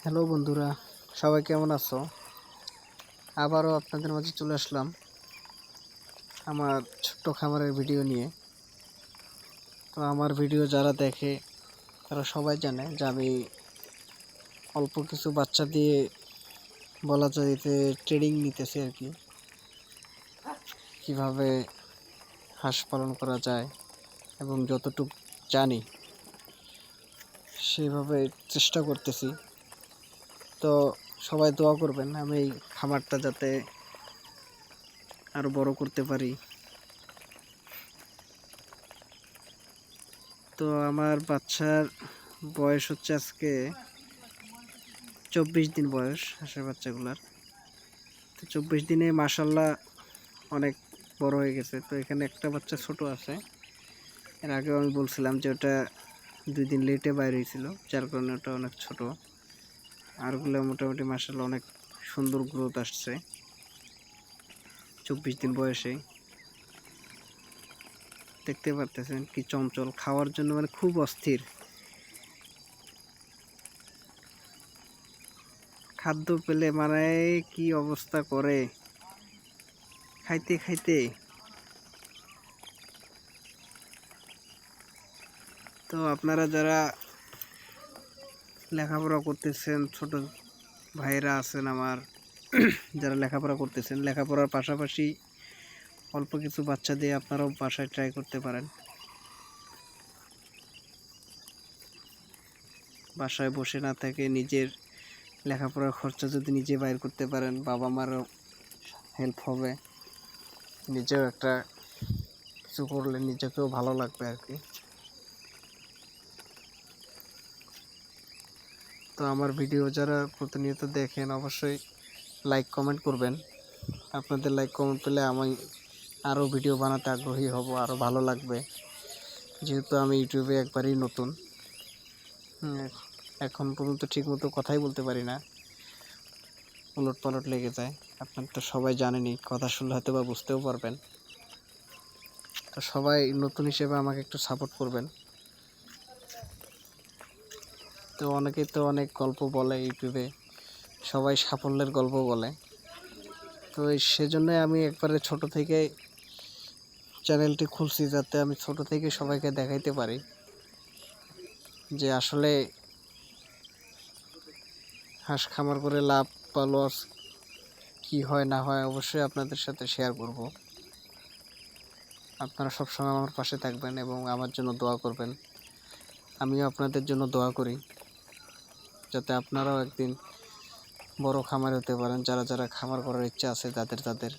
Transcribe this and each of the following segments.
Hello বন্ধুরা, সবাই কেমন আছো? আবারও আপনাদের মাঝে চলে আসলাম আমার ছোট্ট খামারের ভিডিও নিয়ে। তো আমার ভিডিও যারা দেখে তারা সবাই জানে যে আমি অল্প কিছু বাচ্চা দিয়ে বলা যায় যে ট্রেনিং নিতেছি আর কি, কীভাবে হাঁস পালন করা যায় এবং যতটুকু জানি সেইভাবে চেষ্টা করতেছি। তো সবাই দোয়া করবেন আমি এই খামারটা যাতে আরও বড় করতে পারি। তো আমার বাচ্চার বয়স হচ্ছে আজকে 24 দিন বয়স হাঁসের বাচ্চাগুলার। তো 24 দিনে মাশাল্লাহ অনেক বড় হয়ে গেছে। তো এখানে একটা বাচ্চা ছোট আছে, এর আগেও আমি বলছিলাম যে ওটা 2 দিন লেটে বাইর হয়েছিল, যার কারণে ওটা অনেক ছোট। আরগুলো মোটামুটি মাশাল্লাহ অনেক সুন্দর গ্রোথ আসছে 24 দিন বয়সে। দেখতে পারতেছেন কি চঞ্চল, খাওয়ার জন্য মানে খুব অস্থির। খাদ্য পেলে মানে কি অবস্থা করে খাইতে খাইতে। তো আপনারা যারা লেখাপড়া করতেছেন, ছোট ভাইয়েরা আছেন আমার, যারা লেখাপড়া করতেছেন, লেখাপড়ার পাশাপাশি অল্প কিছু বাচ্চা দিয়ে আপনারাও বাসায় ট্রাই করতে পারেন। বাসায় বসে না থেকে নিজের লেখাপড়ার খরচা যদি নিজে বাইর করতে পারেন, বাবা মারও হেল্প হবে, নিজেও একটা কিছু করলে নিজেকেও ভালো লাগবে আর কি। তো আমার ভিডিও যারা প্রতিনিয়ত দেখেন অবশ্যই লাইক কমেন্ট করবেন। আপনাদের লাইক কমেন্ট পেলে আমি আরও ভিডিও বানাতে আগ্রহী হব, আরও ভালো লাগবে। যেহেতু আমি ইউটিউবে একবারই নতুন, এখন পর্যন্ত ঠিকমতো কথাই বলতে পারি না, উলট পালট লেগে যায়। আপনার তো সবাই জানেনই, কথা শুনলে হয়তো বা বুঝতেও পারবেন। তো সবাই নতুন হিসেবে আমাকে একটু সাপোর্ট করবেন। তো অনেকেই তো অনেক গল্প বলে ইউটিউবে, সবাই সাফল্যের গল্প বলে। তো সেজন্যই আমি একবারে ছোট থেকে চ্যানেলটি খুলছি, যাতে আমি ছোট থেকে সবাইকে দেখাইতে পারি যে আসলে হাঁস খামার করে লাভ বা লস কী হয় না হয় অবশ্যই আপনাদের সাথে শেয়ার করব। আপনারা সবসময় আমার পাশে থাকবেন এবং আমার জন্য দোয়া করবেন। আমিও আপনাদের জন্য দোয়া করি যাতে আপনারাও একদিন বড় খামার হতে পারেন, যারা যারা খামার করার ইচ্ছা আছে তাদের।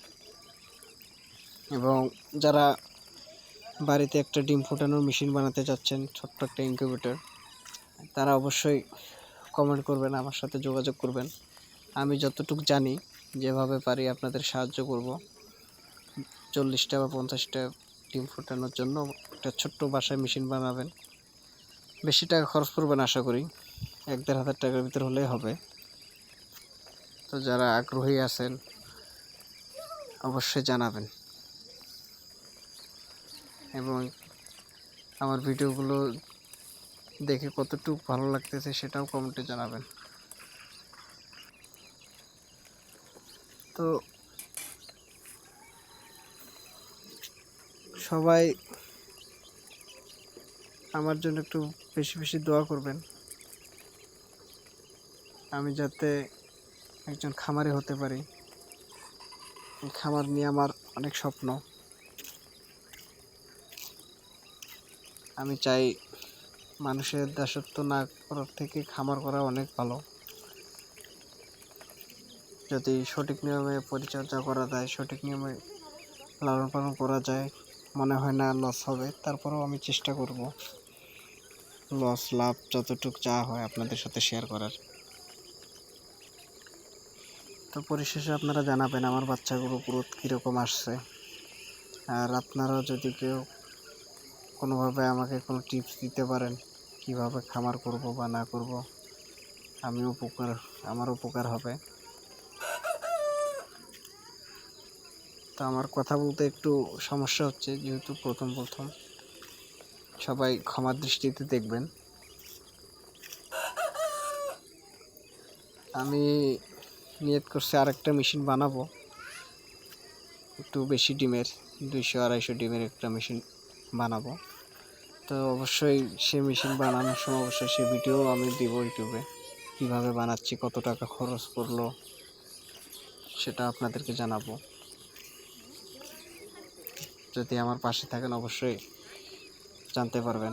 এবং যারা বাড়িতে একটা ডিম ফোটানোর মেশিন বানাতে চাচ্ছেন, ছোট্ট একটা ইনকিউবেটর, তারা অবশ্যই কমেন্ট করবেন, আমার সাথে যোগাযোগ করবেন। আমি যতটুকু জানি, যেভাবে পারি আপনাদের সাহায্য করব। 40টা বা 50টা ডিম ফোটানোর জন্য একটা ছোট্ট বাসায় মেশিন বানাবেন, বেশি টাকা খরচ করবেন আশা করি, 1-1.5 হাজার টাকার ভিতর হলেই হবে। তো যারা আগ্রহী আছেন অবশ্যই জানাবেন এবং আমার ভিডিওগুলো দেখে কতটুকু ভালো লাগতেছে সেটাও কমেন্টে জানাবেন। তো সবাই আমার জন্য একটু বেশি বেশি দোয়া করবেন, আমি যাতে একজন খামারি হতে পারি। এই খামার নিয়ে আমার অনেক স্বপ্ন। আমি চাই মানুষের দাসত্ব না করার থেকে খামার করা অনেক ভালো। যদি সঠিক নিয়মে পরিচর্যা করা যায়, সঠিক নিয়মে লালন পালন করা যায়, মনে হয় না লস হবে। তারপরেও আমি চেষ্টা করব লস লাভ যতটুকু যা হয় আপনাদের সাথে শেয়ার করার। তো পরিশেষে আপনারা জানাবেন আমার বাচ্চাগুলো গ্রোথ কীরকম আসছে। আর আপনারাও যদি কেউ কোনোভাবে আমাকে কোনো টিপস দিতে পারেন কিভাবে খামার করব বা না করব, আমার উপকার হবে। তো আমার কথা বলতে একটু সমস্যা হচ্ছে, যেহেতু প্রথম সবাই ক্ষমার দৃষ্টিতে দেখবেন। আমি নিয়ত করছি আরেকটা মেশিন বানাবো, একটু বেশি ডিমের, 200-250 ডিমের একটা মেশিন বানাবো। তো অবশ্যই সে মেশিন বানানোর সময় অবশ্যই সে ভিডিও আমি দিব ইউটিউবে, কীভাবে বানাচ্ছি, কত টাকা খরচ পড়লো সেটা আপনাদেরকে জানাবো। যদি আমার পাশে থাকেন অবশ্যই জানতে পারবেন।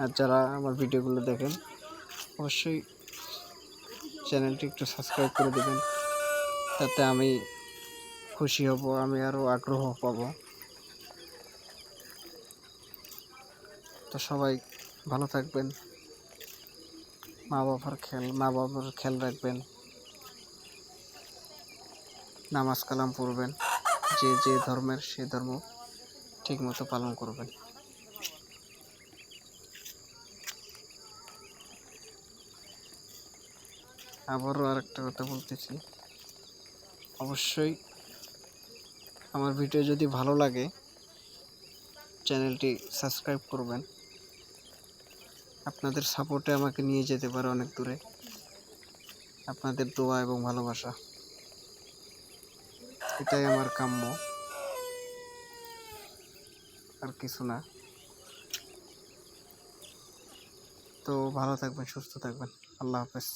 আর যারা আমার ভিডিওগুলো দেখেন অবশ্যই চ্যানেলটি একটু সাবস্ক্রাইব করে দেবেন, তাতে আমি খুশি হব, আমি আরও আগ্রহ পাবো। তো সবাই ভালো থাকবেন, মা বাবার খেয়াল রাখবেন, নামাজ কালাম পড়বেন, যে যে ধর্মের সে ধর্ম ঠিকমতো পালন করবেন। আবারও আরেকটা কথা বলতেছি, অবশ্যই আমার ভিডিও যদি ভালো লাগে চ্যানেলটি সাবস্ক্রাইব করবেন। আপনাদের সাপোর্টে আমাকে নিয়ে যেতে পারে অনেক দূরে, আপনাদের দোয়া এবং ভালোবাসা, এটাই আমার কাম্য, আর কিছু না। তো ভালো থাকবেন, সুস্থ থাকবেন, আল্লাহ হাফেজ।